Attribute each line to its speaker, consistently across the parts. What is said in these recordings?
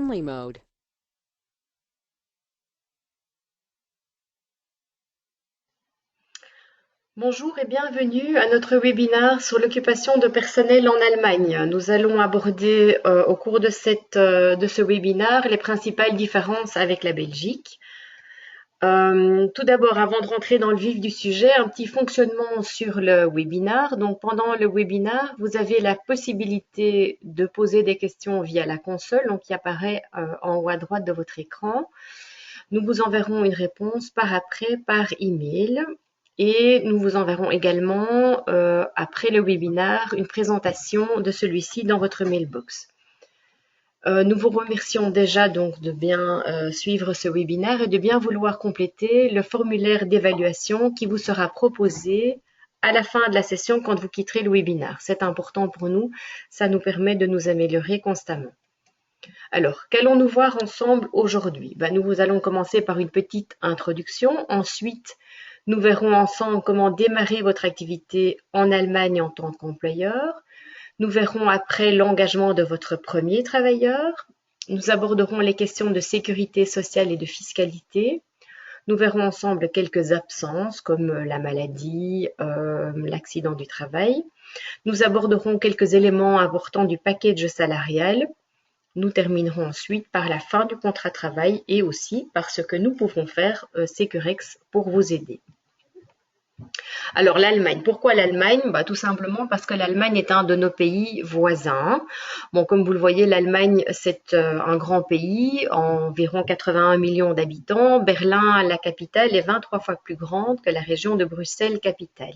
Speaker 1: only mode.
Speaker 2: Bonjour et bienvenue à notre webinaire sur l'occupation de personnel en Allemagne. Nous allons aborder au cours de ce webinaire les principales différences avec la Belgique. Tout d'abord, avant de rentrer dans le vif du sujet, un petit fonctionnement sur le webinaire. Donc, pendant le webinaire, vous avez la possibilité de poser des questions via la console, donc qui apparaît en haut à droite de votre écran. Nous vous enverrons une réponse par après par email. Et nous vous enverrons également, après le webinaire, une présentation de celui-ci dans votre mailbox. Nous vous remercions déjà donc de bien suivre ce webinaire et de bien vouloir compléter le formulaire d'évaluation qui vous sera proposé à la fin de la session quand vous quitterez le webinaire. C'est important pour nous, ça nous permet de nous améliorer constamment. Alors, qu'allons-nous voir ensemble aujourd'hui? Nous allons commencer par une petite introduction. Ensuite, nous verrons ensemble comment démarrer votre activité en Allemagne en tant qu'employeur. Nous verrons après l'engagement de votre premier travailleur. Nous aborderons les questions de sécurité sociale et de fiscalité. Nous verrons ensemble quelques absences comme la maladie, l'accident du travail. Nous aborderons quelques éléments importants du package salarial. Nous terminerons ensuite par la fin du contrat de travail et aussi par ce que nous pouvons faire Securex pour vous aider. Alors l'Allemagne, pourquoi l'Allemagne? Tout simplement parce que l'Allemagne est un de nos pays voisins. Bon, comme vous le voyez, l'Allemagne c'est un grand pays, environ 81 millions d'habitants. Berlin, la capitale, est 23 fois plus grande que la région de Bruxelles, capitale.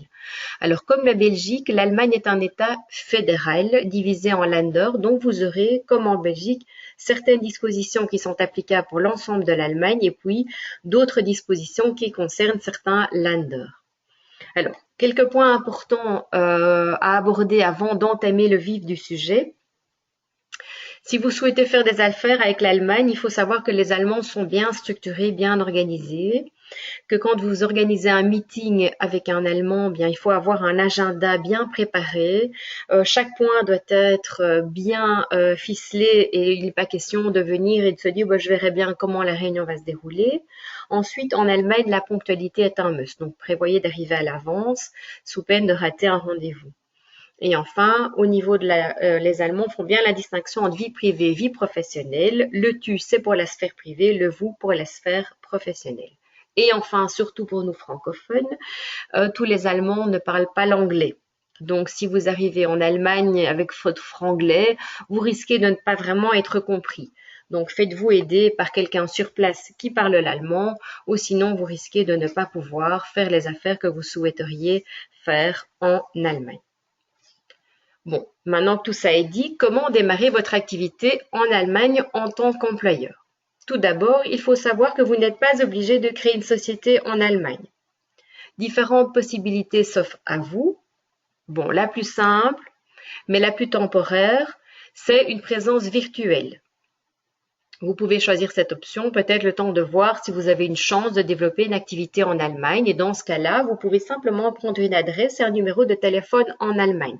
Speaker 2: Alors comme la Belgique, l'Allemagne est un État fédéral divisé en Länder, donc vous aurez, comme en Belgique, certaines dispositions qui sont applicables pour l'ensemble de l'Allemagne et puis d'autres dispositions qui concernent certains Länder. Alors, quelques points importants à aborder avant d'entamer le vif du sujet. Si vous souhaitez faire des affaires avec l'Allemagne, il faut savoir que les Allemands sont bien structurés, bien organisés, que quand vous organisez un meeting avec un Allemand, bien il faut avoir un agenda bien préparé. Chaque point doit être bien ficelé et il n'est pas question de venir et de se dire je verrai bien comment la réunion va se dérouler. Ensuite, en Allemagne, la ponctualité est un must, donc prévoyez d'arriver à l'avance sous peine de rater un rendez-vous. Et enfin, au niveau de les Allemands font bien la distinction entre vie privée et vie professionnelle. Le tu, c'est pour la sphère privée, le vous pour la sphère professionnelle. Et enfin, surtout pour nous francophones, tous les Allemands ne parlent pas l'anglais. Donc, si vous arrivez en Allemagne avec votre franglais, vous risquez de ne pas vraiment être compris. Donc, faites-vous aider par quelqu'un sur place qui parle l'allemand, ou sinon vous risquez de ne pas pouvoir faire les affaires que vous souhaiteriez faire en Allemagne. Bon, maintenant que tout ça est dit, comment démarrer votre activité en Allemagne en tant qu'employeur? Tout d'abord, il faut savoir que vous n'êtes pas obligé de créer une société en Allemagne. Différentes possibilités s'offrent à vous. Bon, la plus simple, mais la plus temporaire, c'est une présence virtuelle. Vous pouvez choisir cette option, peut-être le temps de voir si vous avez une chance de développer une activité en Allemagne. Et dans ce cas-là, vous pouvez simplement prendre une adresse et un numéro de téléphone en Allemagne.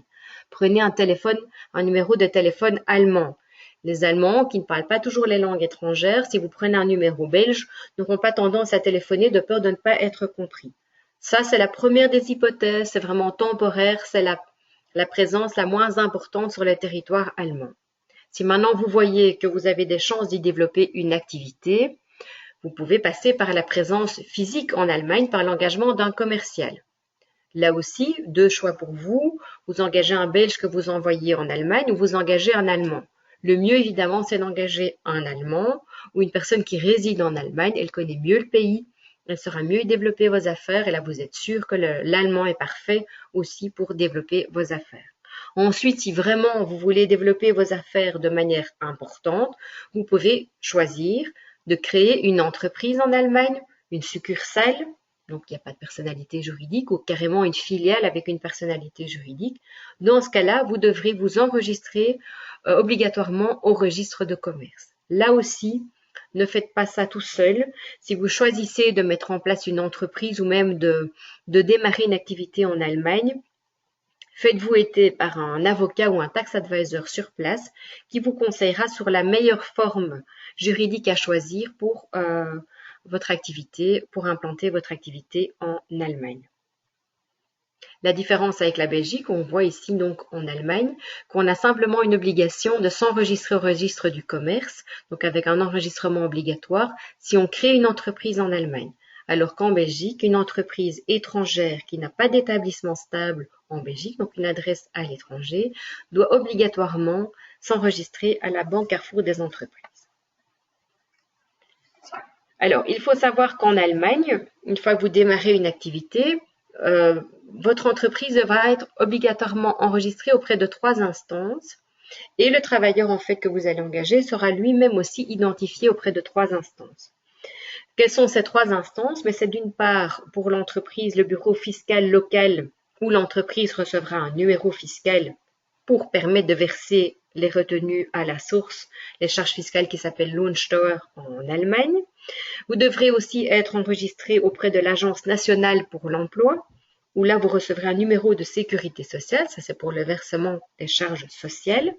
Speaker 2: Prenez un numéro de téléphone allemand. Les Allemands, qui ne parlent pas toujours les langues étrangères, si vous prenez un numéro belge, n'auront pas tendance à téléphoner de peur de ne pas être compris. Ça, c'est la première des hypothèses, c'est vraiment temporaire, c'est la présence la moins importante sur le territoire allemand. Si maintenant vous voyez que vous avez des chances d'y développer une activité, vous pouvez passer par la présence physique en Allemagne par l'engagement d'un commercial. Là aussi, deux choix pour vous. Vous engagez un Belge que vous envoyez en Allemagne ou vous engagez un Allemand. Le mieux, évidemment, c'est d'engager un Allemand ou une personne qui réside en Allemagne. Elle connaît mieux le pays, elle saura mieux développer vos affaires et là, vous êtes sûr que l'allemand est parfait aussi pour développer vos affaires. Ensuite, si vraiment vous voulez développer vos affaires de manière importante, vous pouvez choisir de créer une entreprise en Allemagne, une succursale, donc il n'y a pas de personnalité juridique, ou carrément une filiale avec une personnalité juridique. Dans ce cas-là, vous devrez vous enregistrer obligatoirement au registre de commerce. Là aussi, ne faites pas ça tout seul. Si vous choisissez de mettre en place une entreprise ou même de démarrer une activité en Allemagne, Faites-vous aider par un avocat ou un tax advisor sur place qui vous conseillera sur la meilleure forme juridique à choisir pour votre activité, pour implanter votre activité en Allemagne. La différence avec la Belgique, on voit ici donc en Allemagne qu'on a simplement une obligation de s'enregistrer au registre du commerce, donc avec un enregistrement obligatoire, si on crée une entreprise en Allemagne. Alors qu'en Belgique, une entreprise étrangère qui n'a pas d'établissement stable en Belgique, donc une adresse à l'étranger, doit obligatoirement s'enregistrer à la Banque Carrefour des entreprises. Alors, il faut savoir qu'en Allemagne, une fois que vous démarrez une activité, votre entreprise devra être obligatoirement enregistrée auprès de 3 instances et le travailleur en fait que vous allez engager sera lui-même aussi identifié auprès de 3 instances. Quelles sont ces 3 instances? Mais c'est d'une part pour l'entreprise le bureau fiscal local où l'entreprise recevra un numéro fiscal pour permettre de verser les retenues à la source, les charges fiscales qui s'appellent Lohnsteuer en Allemagne. Vous devrez aussi être enregistré auprès de l'Agence nationale pour l'emploi, où là vous recevrez un numéro de sécurité sociale, ça c'est pour le versement des charges sociales,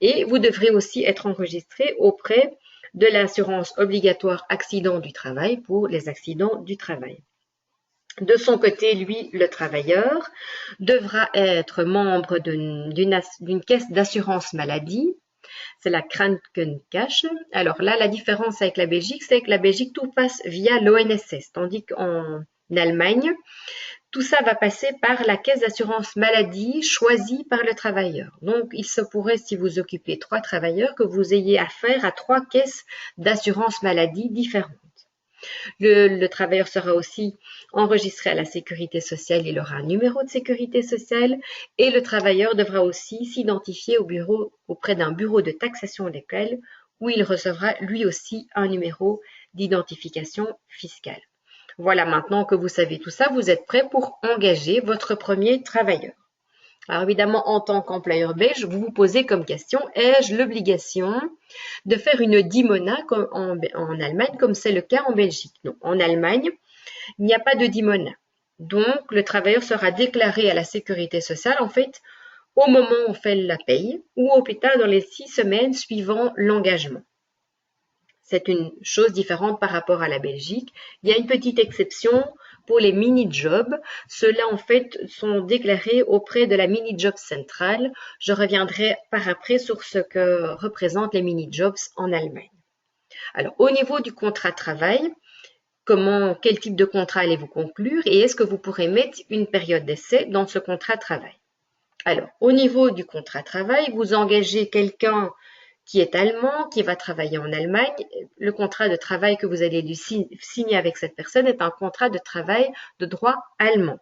Speaker 2: et vous devrez aussi être enregistré auprès de l'assurance obligatoire accident du travail pour les accidents du travail. De son côté, lui, le travailleur, devra être membre d'une caisse d'assurance maladie, c'est la Krankenkasse. Alors là, la différence avec la Belgique, c'est que la Belgique, tout passe via l'ONSS, tandis qu'en Allemagne, tout ça va passer par la caisse d'assurance maladie choisie par le travailleur. Donc, il se pourrait, si vous occupez 3 travailleurs, que vous ayez affaire à 3 caisses d'assurance maladie différentes. Le travailleur sera aussi enregistré à la sécurité sociale, il aura un numéro de sécurité sociale et le travailleur devra aussi s'identifier auprès d'un bureau de taxation local où il recevra lui aussi un numéro d'identification fiscale. Voilà, maintenant que vous savez tout ça, vous êtes prêt pour engager votre premier travailleur. Alors évidemment, en tant qu'employeur belge, vous vous posez comme question, ai-je l'obligation de faire une dimona en Allemagne comme c'est le cas en Belgique? Non, en Allemagne, il n'y a pas de dimona. Donc, le travailleur sera déclaré à la sécurité sociale, en fait, au moment où on fait la paye ou au plus tard dans les 6 semaines suivant l'engagement. C'est une chose différente par rapport à la Belgique. Il y a une petite exception pour les mini-jobs. Ceux-là, en fait, sont déclarés auprès de la mini-job centrale. Je reviendrai par après sur ce que représentent les mini-jobs en Allemagne. Alors, au niveau du contrat de travail, quel type de contrat allez-vous conclure et est-ce que vous pourrez mettre une période d'essai dans ce contrat de travail? Alors, au niveau du contrat de travail, vous engagez quelqu'un qui est allemand, qui va travailler en Allemagne. Le contrat de travail que vous allez signer avec cette personne est un contrat de travail de droit allemand.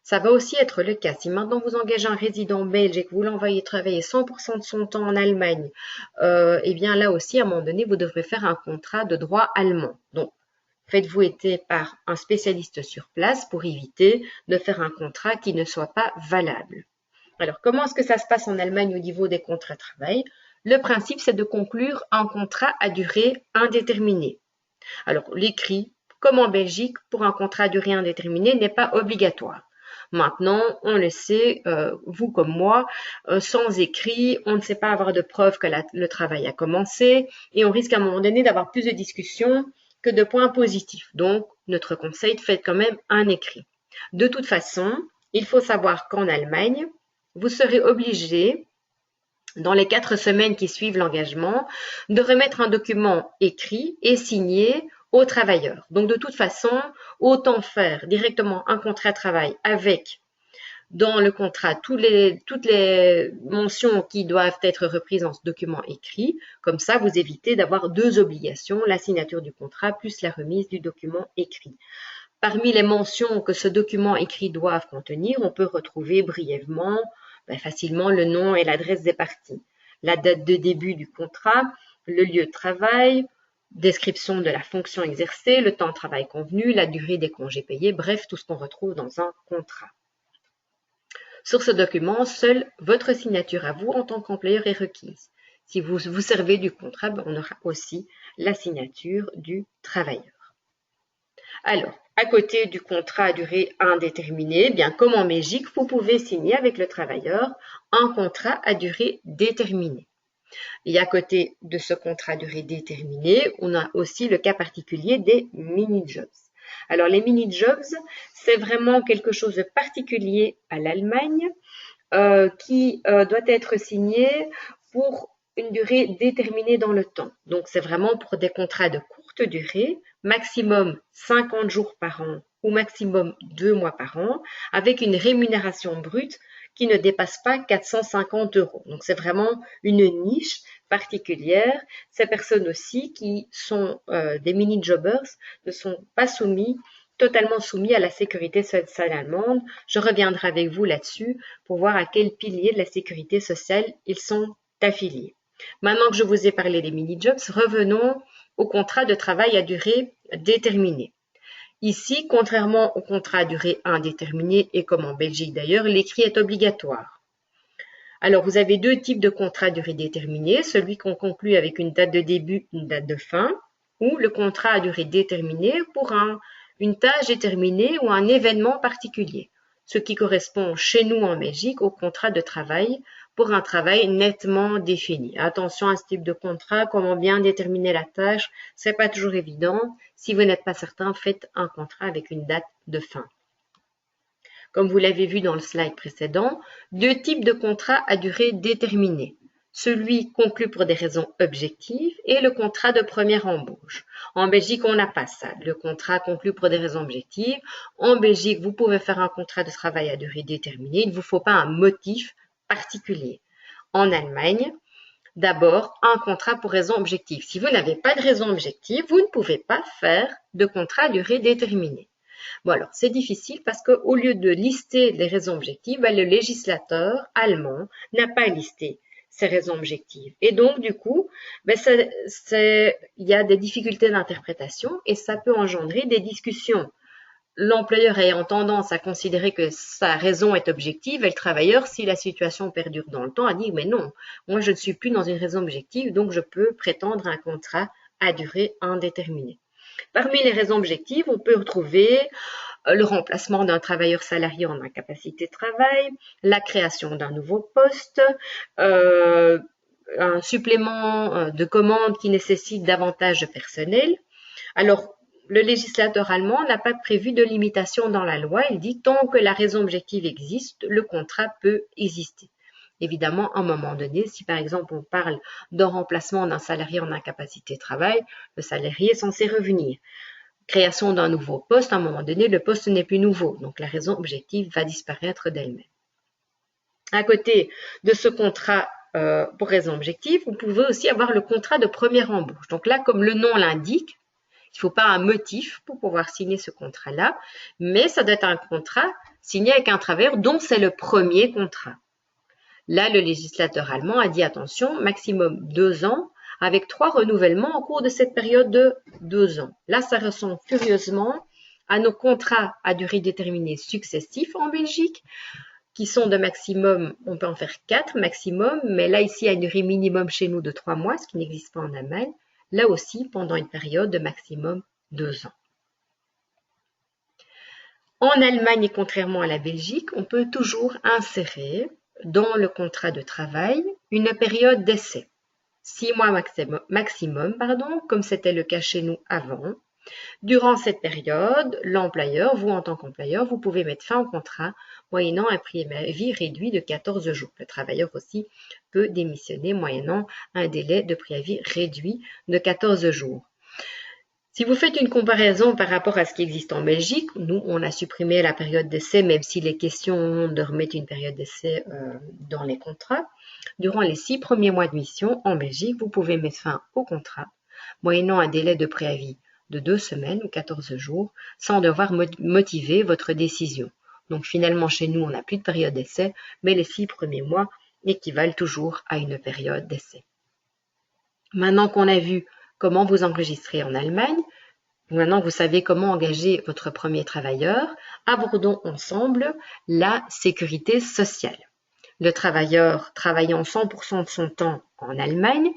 Speaker 2: Ça va aussi être le cas. Si maintenant vous engagez un résident belge et que vous l'envoyez travailler 100% de son temps en Allemagne, eh bien là aussi, à un moment donné, vous devrez faire un contrat de droit allemand. Donc, faites-vous aider par un spécialiste sur place pour éviter de faire un contrat qui ne soit pas valable. Alors, comment est-ce que ça se passe en Allemagne au niveau des contrats de travail? Le principe, c'est de conclure un contrat à durée indéterminée. Alors, l'écrit, comme en Belgique, pour un contrat à durée indéterminée, n'est pas obligatoire. Maintenant, on le sait, vous comme moi, sans écrit, on ne sait pas avoir de preuve que le travail a commencé et on risque à un moment donné d'avoir plus de discussions que de points positifs. Donc, notre conseil, faites quand même un écrit. De toute façon, il faut savoir qu'en Allemagne, vous serez obligé, dans les 4 semaines qui suivent l'engagement, de remettre un document écrit et signé au travailleur. Donc, de toute façon, autant faire directement un contrat de travail avec, dans le contrat, toutes les mentions qui doivent être reprises dans ce document écrit. Comme ça, vous évitez d'avoir 2 obligations, la signature du contrat plus la remise du document écrit. Parmi les mentions que ce document écrit doit contenir, on peut retrouver brièvement, facilement le nom et l'adresse des parties, la date de début du contrat, le lieu de travail, description de la fonction exercée, le temps de travail convenu, la durée des congés payés, bref, tout ce qu'on retrouve dans un contrat. Sur ce document, seule votre signature à vous en tant qu'employeur est requise. Si vous vous servez du contrat, on aura aussi la signature du travailleur. Alors, à côté du contrat à durée indéterminée, eh bien comme en Belgique, vous pouvez signer avec le travailleur un contrat à durée déterminée. Et à côté de ce contrat à durée déterminée, on a aussi le cas particulier des mini-jobs. Alors les mini-jobs, c'est vraiment quelque chose de particulier à l'Allemagne qui doit être signé pour une durée déterminée dans le temps. Donc c'est vraiment pour des contrats de courte durée, maximum 50 jours par an ou maximum 2 mois par an, avec une rémunération brute qui ne dépasse pas 450 €. Donc c'est vraiment une niche particulière. Ces personnes aussi qui sont des mini-jobbers ne sont pas totalement soumis à la sécurité sociale allemande. Je reviendrai avec vous là-dessus pour voir à quel pilier de la sécurité sociale ils sont affiliés. Maintenant que je vous ai parlé des mini-jobs, revenons au contrat de travail à durée déterminée. Ici, contrairement au contrat à durée indéterminée et comme en Belgique d'ailleurs, l'écrit est obligatoire. Alors, vous avez deux types de contrats à durée déterminée, celui qu'on conclut avec une date de début, une date de fin, ou le contrat à durée déterminée pour une tâche déterminée ou un événement particulier, ce qui correspond chez nous en Belgique au contrat de travail pour un travail nettement défini. Attention à ce type de contrat, comment bien déterminer la tâche, c'est pas toujours évident. Si vous n'êtes pas certain, faites un contrat avec une date de fin. Comme vous l'avez vu dans le slide précédent, deux types de contrats à durée déterminée. Celui conclu pour des raisons objectives et le contrat de première embauche. En Belgique, on n'a pas ça, le contrat conclu pour des raisons objectives. En Belgique, vous pouvez faire un contrat de travail à durée déterminée. Il ne vous faut pas un motif particulier. En Allemagne, d'abord, un contrat pour raison objective. Si vous n'avez pas de raison objective, vous ne pouvez pas faire de contrat à durée déterminée. Bon alors, c'est difficile parce qu'au lieu de lister les raisons objectives, le législateur allemand n'a pas listé ces raisons objectives. Et donc, du coup, il y a des difficultés d'interprétation et ça peut engendrer des discussions. L'employeur ayant tendance à considérer que sa raison est objective et le travailleur, si la situation perdure dans le temps, a dit « mais non, moi je ne suis plus dans une raison objective, donc je peux prétendre un contrat à durée indéterminée ». Parmi les raisons objectives, on peut retrouver le remplacement d'un travailleur salarié en incapacité de travail, la création d'un nouveau poste, un supplément de commande qui nécessite davantage de personnel. Alors, le législateur allemand n'a pas prévu de limitation dans la loi. Il dit tant que la raison objective existe, le contrat peut exister. Évidemment, à un moment donné, si par exemple on parle d'un remplacement d'un salarié en incapacité de travail, le salarié est censé revenir. Création d'un nouveau poste, à un moment donné, le poste n'est plus nouveau, donc la raison objective va disparaître d'elle-même. À côté de ce contrat pour raison objective, vous pouvez aussi avoir le contrat de première embauche. Donc là, comme le nom l'indique, il ne faut pas un motif pour pouvoir signer ce contrat-là, mais ça doit être un contrat signé avec un travailleur dont c'est le premier contrat. Là, le législateur allemand a dit attention, maximum 2 ans, avec 3 renouvellements au cours de cette période de 2 ans. Là, ça ressemble curieusement à nos contrats à durée déterminée successifs en Belgique, qui sont de maximum, on peut en faire 4 maximum, mais là, ici, il y a une durée minimum chez nous de 3 mois, ce qui n'existe pas en Allemagne. Là aussi, pendant une période de maximum 2 ans. En Allemagne, et contrairement à la Belgique, on peut toujours insérer dans le contrat de travail une période d'essai. 6 mois maximum, comme c'était le cas chez nous avant. Durant cette période, l'employeur, vous en tant qu'employeur, vous pouvez mettre fin au contrat moyennant un préavis réduit de 14 jours. Le travailleur aussi peut démissionner moyennant un délai de préavis réduit de 14 jours. Si vous faites une comparaison par rapport à ce qui existe en Belgique, nous, on a supprimé la période d'essai, même s'il est question de remettre une période d'essai dans les contrats. Durant les 6 premiers mois de mission, en Belgique, vous pouvez mettre fin au contrat, moyennant un délai de préavis de 2 semaines ou 14 jours, sans devoir motiver votre décision. Donc finalement, chez nous, on n'a plus de période d'essai, mais les 6 premiers mois équivalent toujours à une période d'essai. Maintenant qu'on a vu comment vous enregistrer en Allemagne, maintenant vous savez comment engager votre premier travailleur, abordons ensemble la sécurité sociale. Le travailleur travaillant 100% de son temps en Allemagne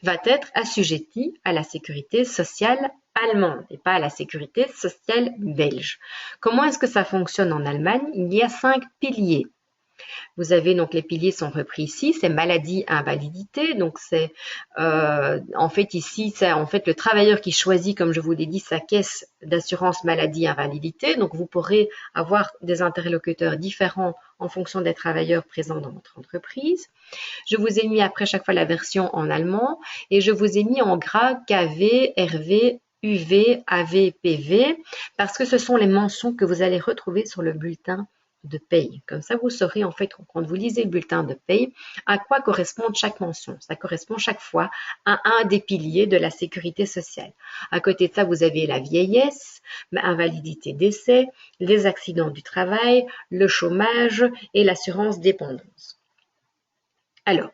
Speaker 2: va être assujetti à la sécurité sociale allemande et pas à la sécurité sociale belge. Comment est-ce que ça fonctionne en Allemagne? Il y a 5 piliers. Vous avez donc les piliers sont repris ici, c'est maladie, invalidité. Donc c'est en fait ici, c'est en fait le travailleur qui choisit, comme je vous l'ai dit, sa caisse d'assurance maladie, invalidité. Donc vous pourrez avoir des interlocuteurs différents en fonction des travailleurs présents dans votre entreprise. Je vous ai mis après chaque fois la version en allemand et je vous ai mis en gras KV, RV, UV, AV, PV parce que ce sont les mentions que vous allez retrouver sur le bulletin de paye. Comme ça, vous saurez en fait, quand vous lisez le bulletin de paye, à quoi correspond chaque mention. Ça correspond chaque fois à un des piliers de la sécurité sociale. À côté de ça, vous avez la vieillesse, invalidité décès, les accidents du travail, le chômage et l'assurance dépendance. Alors,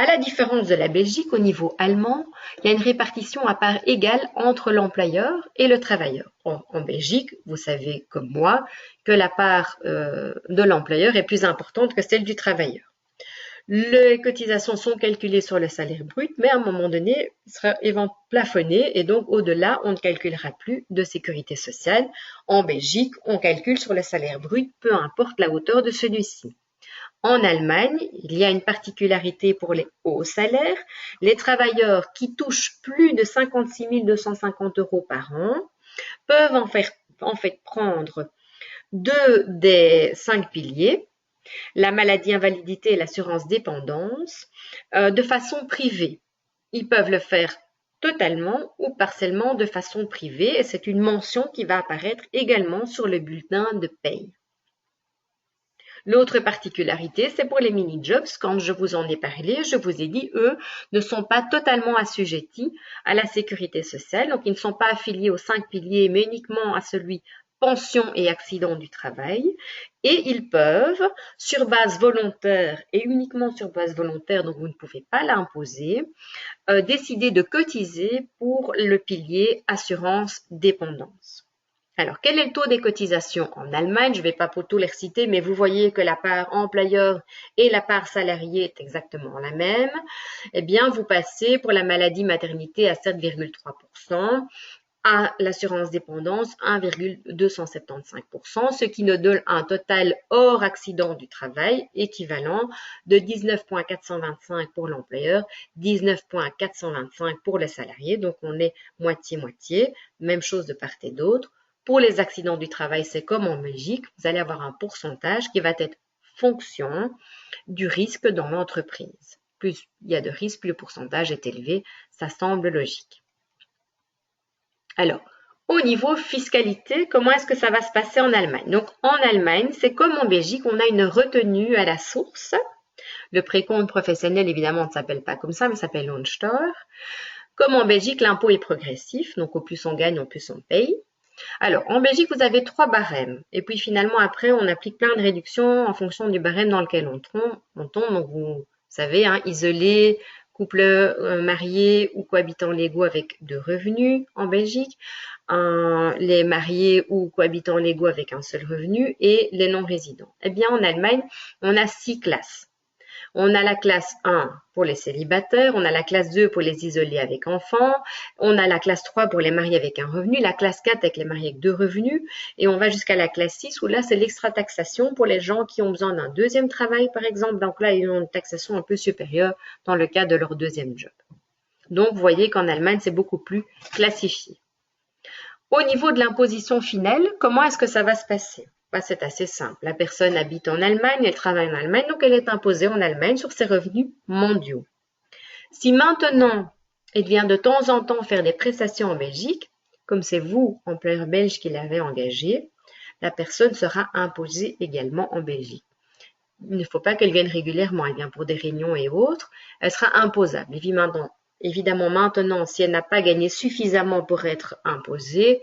Speaker 2: à la différence de la Belgique, au niveau allemand, il y a une répartition à part égale entre l'employeur et le travailleur. En Belgique, vous savez comme moi que la part de l'employeur est plus importante que celle du travailleur. Les cotisations sont calculées sur le salaire brut, mais à un moment donné, il sera plafonné et donc au-delà, on ne calculera plus de sécurité sociale. En Belgique, on calcule sur le salaire brut, peu importe la hauteur de celui-ci. En Allemagne, il y a une particularité pour les hauts salaires. Les travailleurs qui touchent plus de 56 250 € par an peuvent en fait prendre 2 des 5 piliers, la maladie, invalidité et l'assurance dépendance, de façon privée. Ils peuvent le faire totalement ou partiellement de façon privée et c'est une mention qui va apparaître également sur le bulletin de paye. L'autre particularité, c'est pour les mini-jobs. Quand je vous en ai parlé, je vous ai dit, eux ne sont pas totalement assujettis à la sécurité sociale. Donc, ils ne sont pas affiliés aux 5 piliers, mais uniquement à celui pension et accident du travail. Et ils peuvent, sur base volontaire et uniquement sur base volontaire, donc vous ne pouvez pas l'imposer, décider de cotiser pour le pilier assurance dépendance. Alors, quel est le taux des cotisations en Allemagne? Je ne vais pas pour tous les reciter, mais vous voyez que la part employeur et la part salariée est exactement la même. Eh bien, vous passez pour la maladie maternité à 7,3%, à l'assurance dépendance 1,275%, ce qui nous donne un total hors accident du travail équivalent de 19,425 pour l'employeur, 19,425 pour les salariés. Donc, on est moitié-moitié, même chose de part et d'autre. Pour les accidents du travail, c'est comme en Belgique, vous allez avoir un pourcentage qui va être fonction du risque dans l'entreprise. Plus il y a de risques, plus le pourcentage est élevé, ça semble logique. Alors, au niveau fiscalité, comment est-ce que ça va se passer en Allemagne? Donc, en Allemagne, c'est comme en Belgique, on a une retenue à la source. Le précompte professionnel, évidemment, ne s'appelle pas comme ça, mais s'appelle Lohnsteuer. Comme en Belgique, l'impôt est progressif, donc au plus on gagne, au plus on paye. Alors, en Belgique, vous avez 3 barèmes. Et puis, finalement, après, on applique plein de réductions en fonction du barème dans lequel on tombe. Donc, vous savez, isolé, couple marié ou cohabitants légaux avec 2 revenus en Belgique, les mariés ou cohabitants légaux avec un seul revenu et les non-résidents. Eh bien, en Allemagne, on a 6 classes. On a la classe 1 pour les célibataires, on a la classe 2 pour les isolés avec enfants, on a la classe 3 pour les mariés avec un revenu, la classe 4 avec les mariés avec 2 revenus, et on va jusqu'à la classe 6 où là, c'est l'extra-taxation pour les gens qui ont besoin d'un deuxième travail, par exemple. Donc là, ils ont une taxation un peu supérieure dans le cas de leur deuxième job. Donc, vous voyez qu'en Allemagne, c'est beaucoup plus classifié. Au niveau de l'imposition finale, comment est-ce que ça va se passer? C'est assez simple. La personne habite en Allemagne, elle travaille en Allemagne, donc elle est imposée en Allemagne sur ses revenus mondiaux. Si maintenant, elle vient de temps en temps faire des prestations en Belgique, comme c'est vous, employeur belge, qui l'avez engagé, la personne sera imposée également en Belgique. Il ne faut pas qu'elle vienne régulièrement, elle vient pour des réunions et autres, elle sera imposable. Évidemment, maintenant, si elle n'a pas gagné suffisamment pour être imposée,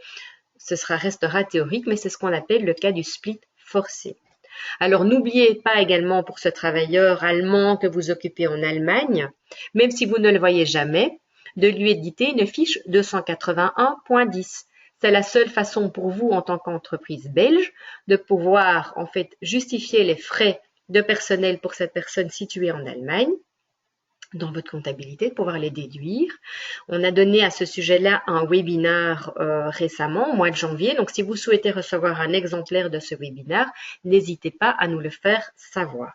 Speaker 2: restera théorique, mais c'est ce qu'on appelle le cas du split forcé. Alors, n'oubliez pas également pour ce travailleur allemand que vous occupez en Allemagne, même si vous ne le voyez jamais, de lui éditer une fiche 281.10. C'est la seule façon pour vous, en tant qu'entreprise belge, de pouvoir en fait justifier les frais de personnel pour cette personne située en Allemagne. dans votre comptabilité, de pouvoir les déduire. On a donné à ce sujet-là un webinaire récemment, au mois de janvier. Donc, si vous souhaitez recevoir un exemplaire de ce webinaire, n'hésitez pas à nous le faire savoir.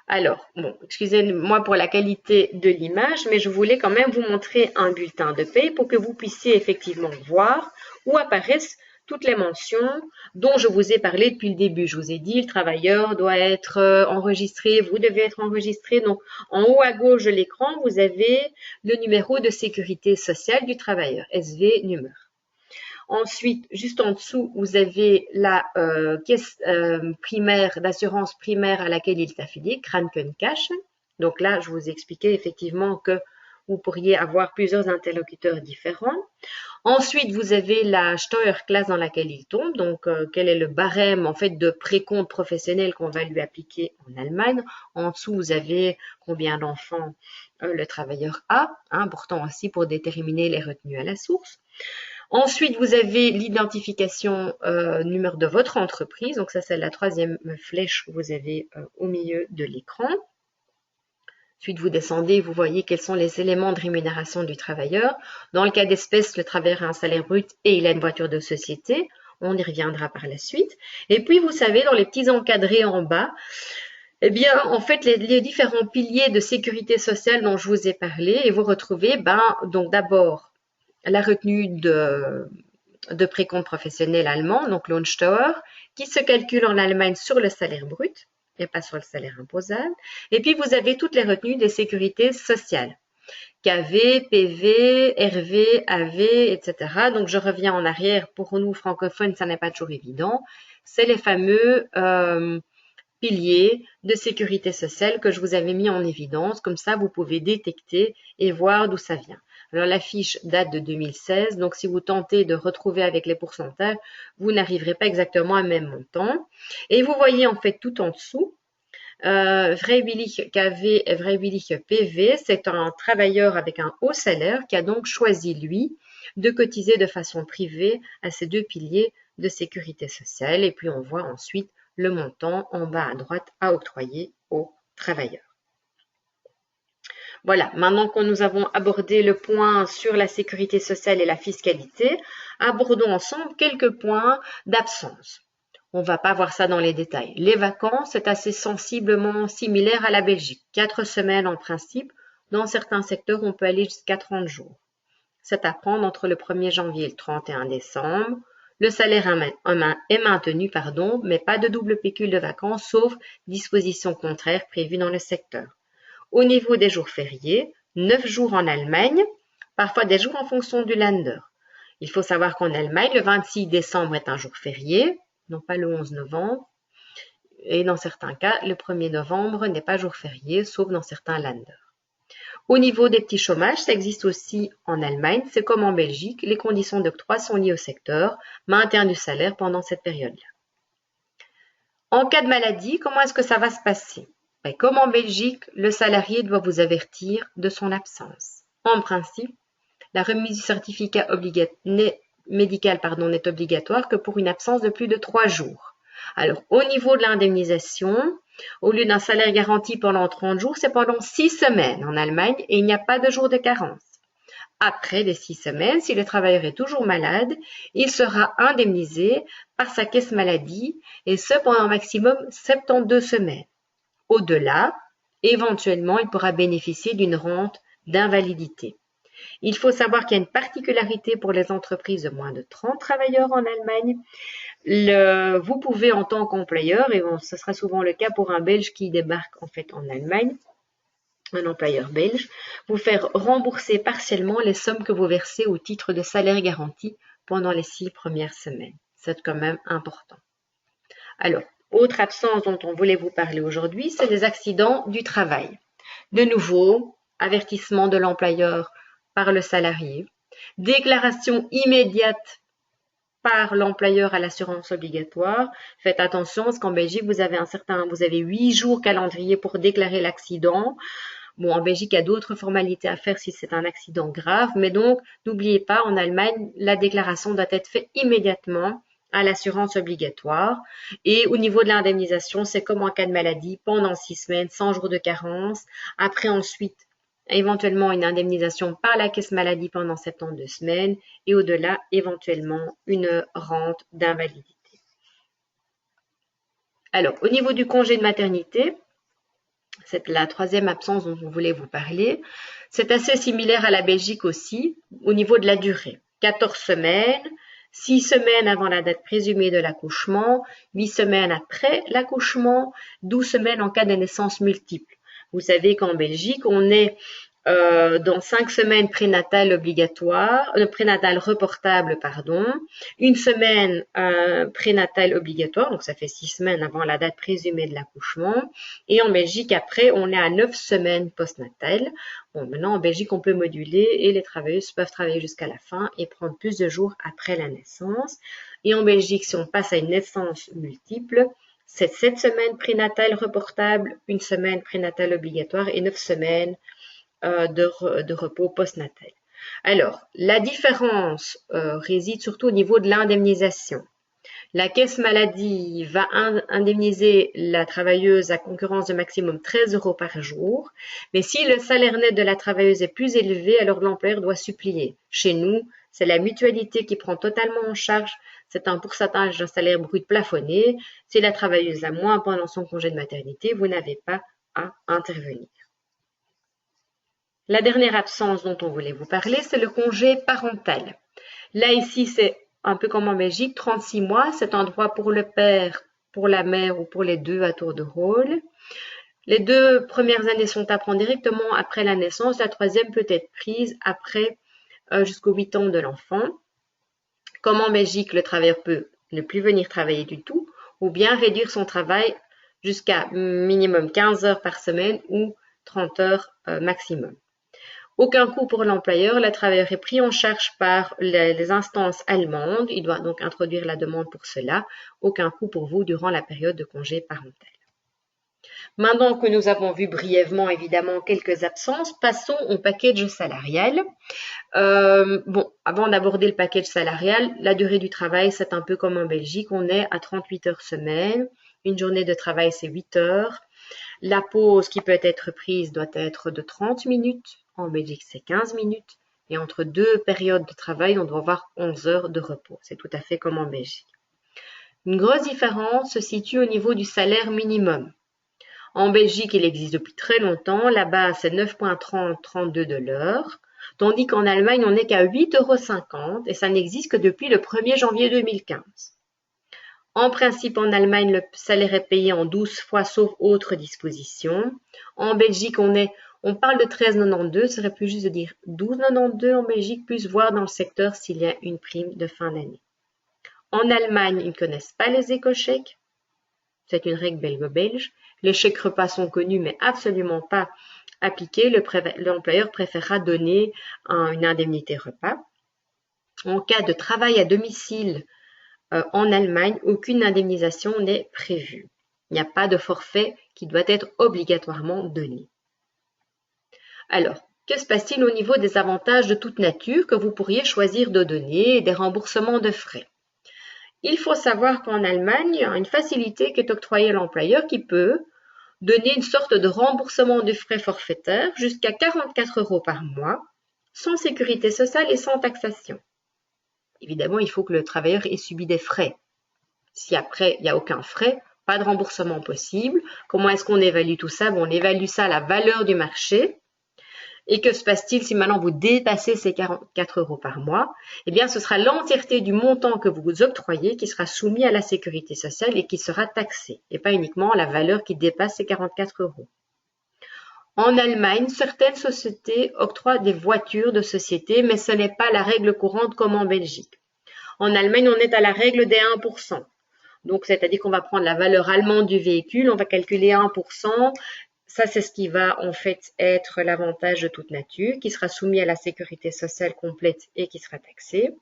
Speaker 2: Alors, bon, excusez-moi pour la qualité de l'image, mais je voulais quand même vous montrer un bulletin de paie pour que vous puissiez effectivement voir où apparaissent toutes les mentions dont je vous ai parlé depuis le début. Je vous ai dit, le travailleur doit être enregistré, vous devez être enregistré. Donc, en haut à gauche de l'écran, vous avez le numéro de sécurité sociale du travailleur, SV numéro. Ensuite, juste en dessous, vous avez la caisse primaire d'assurance primaire à laquelle il est affilié, Krankenkasse. Donc là, je vous expliquais effectivement que vous pourriez avoir plusieurs interlocuteurs différents. Ensuite, vous avez la Steuerklasse dans laquelle il tombe. Donc, quel est le barème en fait de précompte professionnel qu'on va lui appliquer en Allemagne. En dessous, vous avez combien d'enfants le travailleur a, important aussi pour déterminer les retenues à la source. Ensuite, vous avez l'identification numéro de votre entreprise. Donc, ça, c'est la troisième flèche que vous avez au milieu de l'écran. Ensuite, vous descendez, vous voyez quels sont les éléments de rémunération du travailleur. Dans le cas d'espèce, le travailleur a un salaire brut et il a une voiture de société. On y reviendra par la suite. Et puis, vous savez, dans les petits encadrés en bas, eh bien, en fait, les différents piliers de sécurité sociale dont je vous ai parlé, et vous retrouvez, donc d'abord, la retenue de précompte professionnel allemand, donc Lohnsteuer, qui se calcule en Allemagne sur le salaire brut et pas sur le salaire imposable. Et puis, vous avez toutes les retenues des sécurités sociales. KV, PV, RV, AV, etc. Donc, je reviens en arrière. Pour nous, francophones, ça n'est pas toujours évident. C'est les fameux piliers de sécurité sociale que je vous avais mis en évidence. Comme ça, vous pouvez détecter et voir d'où ça vient. Alors, la fiche date de 2016, donc si vous tentez de retrouver avec les pourcentages, vous n'arriverez pas exactement à même montant. Et vous voyez en fait tout en dessous, Freiwillig KV et Freiwillig PV, c'est un travailleur avec un haut salaire qui a donc choisi, lui, de cotiser de façon privée à ces deux piliers de sécurité sociale. Et puis, on voit ensuite le montant en bas à droite à octroyer aux travailleurs. Voilà, maintenant que nous avons abordé le point sur la sécurité sociale et la fiscalité, abordons ensemble quelques points d'absence. On ne va pas voir ça dans les détails. Les vacances, c'est assez sensiblement similaire à la Belgique. 4 semaines en principe. Dans certains secteurs, on peut aller jusqu'à 30 jours. C'est à prendre entre le 1er janvier et le 31 décembre. Le salaire est maintenu, mais pas de double pécule de vacances, sauf dispositions contraires prévues dans le secteur. Au niveau des jours fériés, 9 jours en Allemagne, parfois des jours en fonction du Länder. Il faut savoir qu'en Allemagne, le 26 décembre est un jour férié, non pas le 11 novembre. Et dans certains cas, le 1er novembre n'est pas jour férié, sauf dans certains Länder. Au niveau des petits chômages, ça existe aussi en Allemagne. C'est comme en Belgique, les conditions d'octroi sont liées au secteur, maintien du salaire pendant cette période-là. En cas de maladie, comment est-ce que ça va se passer? Comme en Belgique, le salarié doit vous avertir de son absence. En principe, la remise du certificat médical n'est obligatoire que pour une absence de plus de 3 jours. Alors, au niveau de l'indemnisation, au lieu d'un salaire garanti pendant 30 jours, c'est pendant 6 semaines en Allemagne et il n'y a pas de jour de carence. Après les 6 semaines, si le travailleur est toujours malade, il sera indemnisé par sa caisse maladie et ce pendant un maximum 72 semaines. Au-delà, éventuellement, il pourra bénéficier d'une rente d'invalidité. Il faut savoir qu'il y a une particularité pour les entreprises de moins de 30 travailleurs en Allemagne. Vous pouvez, en tant qu'employeur, et ce sera souvent le cas pour un Belge qui débarque en fait en Allemagne, un employeur belge, vous faire rembourser partiellement les sommes que vous versez au titre de salaire garanti pendant les 6 premières semaines. C'est quand même important. Alors, autre absence dont on voulait vous parler aujourd'hui, c'est les accidents du travail. De nouveau, avertissement de l'employeur par le salarié, déclaration immédiate par l'employeur à l'assurance obligatoire. Faites attention parce qu'en Belgique, vous avez 8 jours calendrier pour déclarer l'accident. Bon, en Belgique, il y a d'autres formalités à faire si c'est un accident grave, mais donc, n'oubliez pas, en Allemagne, la déclaration doit être faite immédiatement à l'assurance obligatoire. Et au niveau de l'indemnisation, c'est comme en cas de maladie, pendant 6 semaines, 100 jours de carence. Après, ensuite, éventuellement une indemnisation par la caisse maladie pendant 72 semaines. Et au-delà, éventuellement, une rente d'invalidité. Alors, au niveau du congé de maternité, c'est la troisième absence dont on voulait vous parler. C'est assez similaire à la Belgique aussi, au niveau de la durée. 14 semaines, 6 semaines avant la date présumée de l'accouchement, 8 semaines après l'accouchement, 12 semaines en cas de naissance multiple. Vous savez qu'en Belgique, on est dans 5 semaines prénatales obligatoires, prénatales reportables, pardon, une semaine prénatale obligatoire, donc ça fait 6 semaines avant la date présumée de l'accouchement, et en Belgique, après, on est à 9 semaines postnatales. Bon, maintenant, en Belgique, on peut moduler et les travailleuses peuvent travailler jusqu'à la fin et prendre plus de jours après la naissance. Et en Belgique, si on passe à une naissance multiple, c'est 7 semaines prénatales reportables, une semaine prénatale obligatoire et 9 semaines de repos postnatal. Alors, la différence réside surtout au niveau de l'indemnisation. La caisse maladie va indemniser la travailleuse à concurrence de maximum 13 € par jour, mais si le salaire net de la travailleuse est plus élevé, alors l'employeur doit supplier. Chez nous, c'est la mutualité qui prend totalement en charge, c'est un pourcentage d'un salaire brut plafonné. Si la travailleuse a moins pendant son congé de maternité, vous n'avez pas à intervenir. La dernière absence dont on voulait vous parler, c'est le congé parental. Là, ici, c'est un peu comme en Belgique, 36 mois, c'est un droit pour le père, pour la mère ou pour les deux à tour de rôle. Les 2 premières années sont à prendre directement après la naissance, la troisième peut être prise après jusqu'aux 8 ans de l'enfant. Comme en Belgique, le travailleur peut ne plus venir travailler du tout ou bien réduire son travail jusqu'à minimum 15 heures par semaine ou 30 heures maximum. Aucun coût pour l'employeur, le travailleur est pris en charge par les instances allemandes, il doit donc introduire la demande pour cela. Aucun coût pour vous durant la période de congé parental. Maintenant que nous avons vu brièvement évidemment quelques absences, passons au package salarial. Avant d'aborder le package salarial, la durée du travail, c'est un peu comme en Belgique, on est à 38 heures semaine, une journée de travail c'est 8 heures. La pause qui peut être prise doit être de 30 minutes. En Belgique, c'est 15 minutes. Et entre 2 périodes de travail, on doit avoir 11 heures de repos. C'est tout à fait comme en Belgique. Une grosse différence se situe au niveau du salaire minimum. En Belgique, il existe depuis très longtemps. La base, c'est 9,3032 de l'heure. Tandis qu'en Allemagne, on n'est qu'à 8,50 € et ça n'existe que depuis le 1er janvier 2015. En principe, en Allemagne, le salaire est payé en 12 fois, sauf autres dispositions. En Belgique, on parle de 13,92, ce serait plus juste de dire 12,92 en Belgique, plus voir dans le secteur s'il y a une prime de fin d'année. En Allemagne, ils ne connaissent pas les éco-chèques. C'est une règle belgo-belge. Les chèques repas sont connus, mais absolument pas appliqués. L'employeur préférera donner une indemnité repas. En cas de travail à domicile, en Allemagne, aucune indemnisation n'est prévue. Il n'y a pas de forfait qui doit être obligatoirement donné. Alors, que se passe-t-il au niveau des avantages de toute nature que vous pourriez choisir de donner et des remboursements de frais? Il faut savoir qu'en Allemagne, il y a une facilité qui est octroyée à l'employeur qui peut donner une sorte de remboursement de frais forfaitaires jusqu'à 44 € par mois, sans sécurité sociale et sans taxation. Évidemment, il faut que le travailleur ait subi des frais. Si après, il n'y a aucun frais, pas de remboursement possible. Comment est-ce qu'on évalue tout ça? On évalue ça à la valeur du marché. Et que se passe-t-il si maintenant vous dépassez ces 44 € par mois? Eh bien, ce sera l'entièreté du montant que vous octroyez qui sera soumis à la sécurité sociale et qui sera taxé, et pas uniquement la valeur qui dépasse ces 44 €. En Allemagne, certaines sociétés octroient des voitures de société, mais ce n'est pas la règle courante comme en Belgique. En Allemagne, on est à la règle des 1%. Donc, c'est-à-dire qu'on va prendre la valeur allemande du véhicule, on va calculer 1%. Ça, c'est ce qui va en fait être l'avantage de toute nature, qui sera soumis à la sécurité sociale complète et qui sera taxé.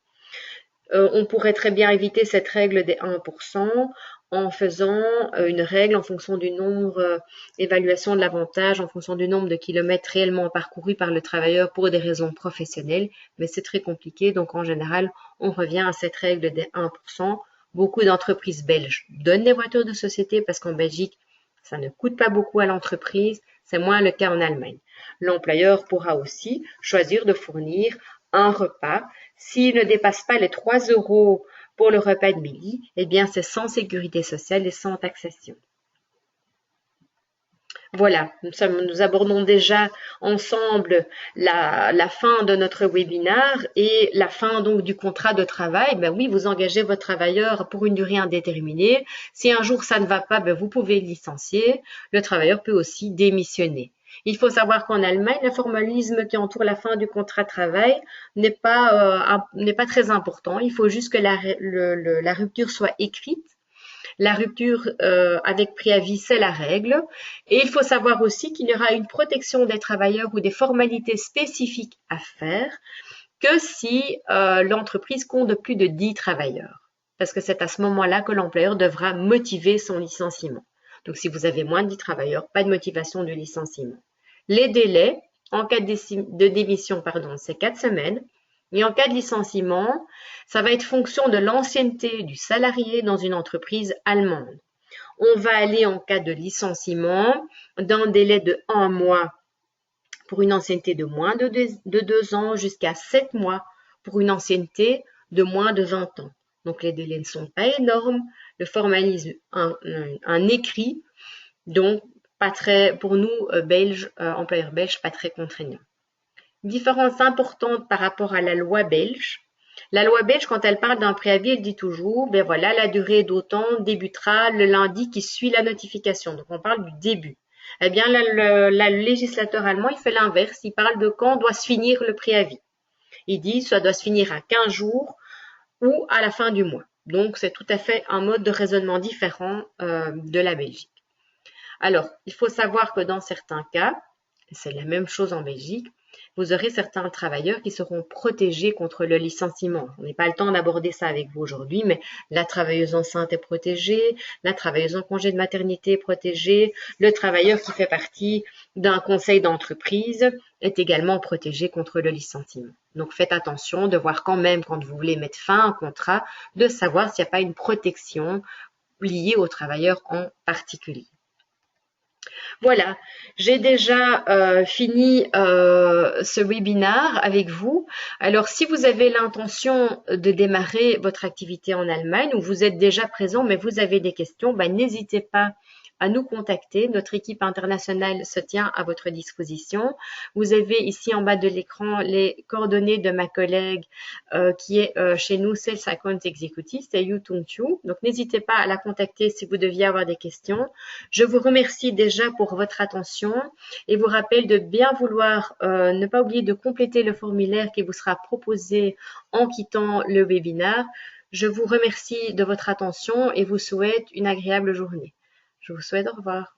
Speaker 2: On pourrait très bien éviter cette règle des 1% en faisant une règle en fonction du nombre, évaluation de l'avantage en fonction du nombre de kilomètres réellement parcourus par le travailleur pour des raisons professionnelles, mais c'est très compliqué, donc en général, on revient à cette règle des 1% Beaucoup d'entreprises belges donnent des voitures de société parce qu'en Belgique, ça ne coûte pas beaucoup à l'entreprise. C'est moins le cas en Allemagne. L'employeur pourra aussi choisir de fournir un repas. S'il ne dépasse pas les 3 € pour le repas de midi, eh bien c'est sans sécurité sociale et sans taxation. Voilà, nous abordons déjà ensemble la fin de notre webinaire et la fin donc du contrat de travail. Ben oui, vous engagez votre travailleur pour une durée indéterminée. Si un jour ça ne va pas, ben vous pouvez le licencier. Le travailleur peut aussi démissionner. Il faut savoir qu'en Allemagne, le formalisme qui entoure la fin du contrat de travail n'est pas très important. Il faut juste que la rupture soit écrite. La rupture avec préavis, c'est la règle. Et il faut savoir aussi qu'il y aura une protection des travailleurs ou des formalités spécifiques à faire que si l'entreprise compte plus de 10 travailleurs. Parce que c'est à ce moment-là que l'employeur devra motiver son licenciement. Donc, si vous avez moins de 10 travailleurs, pas de motivation de licenciement. Les délais en cas de démission, c'est 4 semaines. Et en cas de licenciement, ça va être fonction de l'ancienneté du salarié dans une entreprise allemande. On va aller en cas de licenciement d'un délai de 1 mois pour une ancienneté de moins de 2 ans jusqu'à 7 mois pour une ancienneté de moins de 20 ans. Donc les délais ne sont pas énormes. Le formalisme, un écrit, donc pas très, pour nous, employeurs belges, pas très contraignant. Différence importante par rapport à la loi belge. La loi belge, quand elle parle d'un préavis, elle dit toujours, ben voilà, la durée d'autant débutera le lundi qui suit la notification. Donc, on parle du début. Eh bien, le législateur allemand, il fait l'inverse. Il parle de quand doit se finir le préavis. Il dit, ça doit se finir à 15 jours ou à la fin du mois. Donc, c'est tout à fait un mode de raisonnement différent de la Belgique. Alors, il faut savoir que dans certains cas, c'est la même chose en Belgique, vous aurez certains travailleurs qui seront protégés contre le licenciement. On n'a pas le temps d'aborder ça avec vous aujourd'hui, mais la travailleuse enceinte est protégée, la travailleuse en congé de maternité est protégée, le travailleur qui fait partie d'un conseil d'entreprise est également protégé contre le licenciement. Donc faites attention de voir quand même, quand vous voulez mettre fin à un contrat, de savoir s'il n'y a pas une protection liée au travailleur en particulier. Voilà, j'ai déjà fini ce webinaire avec vous. Alors, si vous avez l'intention de démarrer votre activité en Allemagne ou vous êtes déjà présent mais vous avez des questions, n'hésitez pas à nous contacter. Notre équipe internationale se tient à votre disposition. Vous avez ici en bas de l'écran les coordonnées de ma collègue qui est chez nous Sales Account Executive, c'est Yu Tung Chu. Donc, n'hésitez pas à la contacter si vous deviez avoir des questions. Je vous remercie déjà pour votre attention et vous rappelle de bien vouloir ne pas oublier de compléter le formulaire qui vous sera proposé en quittant le webinaire. Je vous remercie de votre attention et vous souhaite une agréable journée. Je vous souhaite au revoir.